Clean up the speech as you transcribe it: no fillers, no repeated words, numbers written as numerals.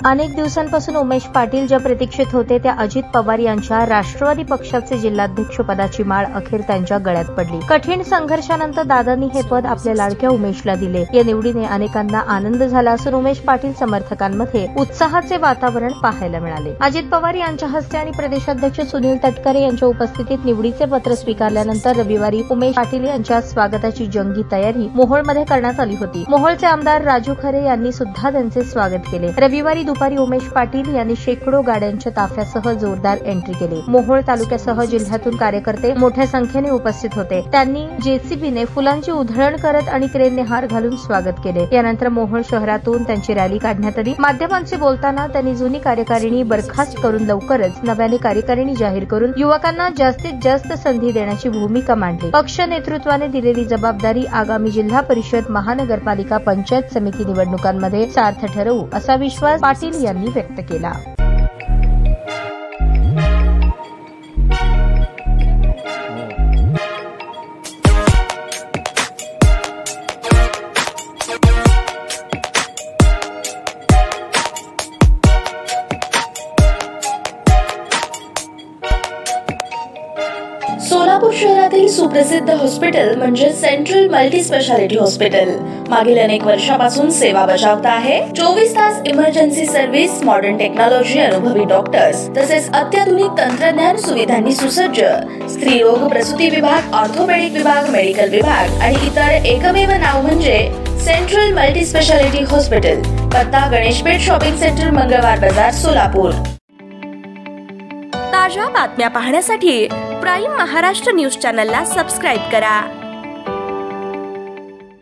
अनेक दिवसांपासून उमेश पाटील ज्या प्रतीक्षेत होते त्या अजित पवार यांच्या राष्ट्रवादी पक्षाचे जिल्हाध्यक्ष पदाची माळ अखेर त्यांच्या गळ्यात पडली। कठीण संघर्षानंतर दादांनी हे पद आपल्या लाडक्या उमेशला दिले। या निवडीने अनेकांना आनंद झाला असून उमेश पाटील समर्थकांमध्ये उत्साहाचे वातावरण पाहायला मिळाले। अजित पवार यांच्या हस्ते आणि प्रदेशाध्यक्ष सुनील तटकरे यांच्या उपस्थितीत निवडीचे पत्र स्वीकारल्यानंतर रविवारी उमेश पाटील यांच्या स्वागताची जंगी तयारी मोहोळमध्ये करण्यात आली होती। मोहोळचे आमदार राजू खरे यांनी सुद्धा त्यांचे स्वागत केले। रविवारी दुपारी उमेश पाटील यांनी शेकडो गाड्यांच्या ताफ्यासह जोरदार एंट्री केली। मोहोळ तालुक्यासह जिल्ह्यातून कार्यकर्ते मोठ्या संख्येने उपस्थित होते। त्यांनी जेसीबीने फुलांची उधळण करत आणि क्रेनने हार घालून स्वागत केले। यानंतर मोहोळ शहरातून त्यांची रॅली काढण्यात आली। माध्यमांशी बोलताना त्यांनी जुनी कार्यकारिणी बरखास्त करून लवकरच नव्याने कार्यकारिणी जाहीर करून युवकांना जास्तीत जास्त संधी देण्याची भूमिका मांडली। पक्ष नेतृत्वाने दिलेली जबाबदारी आगामी जिल्हा परिषद, महानगरपालिका, पंचायत समिती निवडणुकांमध्ये सार्थ ठरवू असा विश्वास पाटील यांनी व्यक्त केला। सोलापूर शहरातील सुप्रसिद्ध हॉस्पिटल म्हणजे सेंट्रल मल्टी स्पेशालिटी हॉस्पिटल मागील अनेक वर्षापासून सेवा बजावत आहे। 24 तास इमर्जन्सी सर्व्हिस, मॉडर्न टेक्नॉलॉजी, अनुभवी डॉक्टर्स तसेच अत्याधुनिक तंत्रज्ञान सुविधांनी सुसज्ज स्त्रीरोग प्रसूती विभाग, ऑर्थोपेडिक विभाग, मेडिकल विभाग आणि इतर एकमेव नाव म्हणजे सेंट्रल मल्टी स्पेशालिटी हॉस्पिटल। पत्ता गणेशपेठ शॉपिंग सेंटर, मंगळवार बाजार, सोलापूर। ताज्या बातम्या पाहण्यासाठी प्राईम महाराष्ट्र न्यूज चॅनलला सबस्क्राईब करा।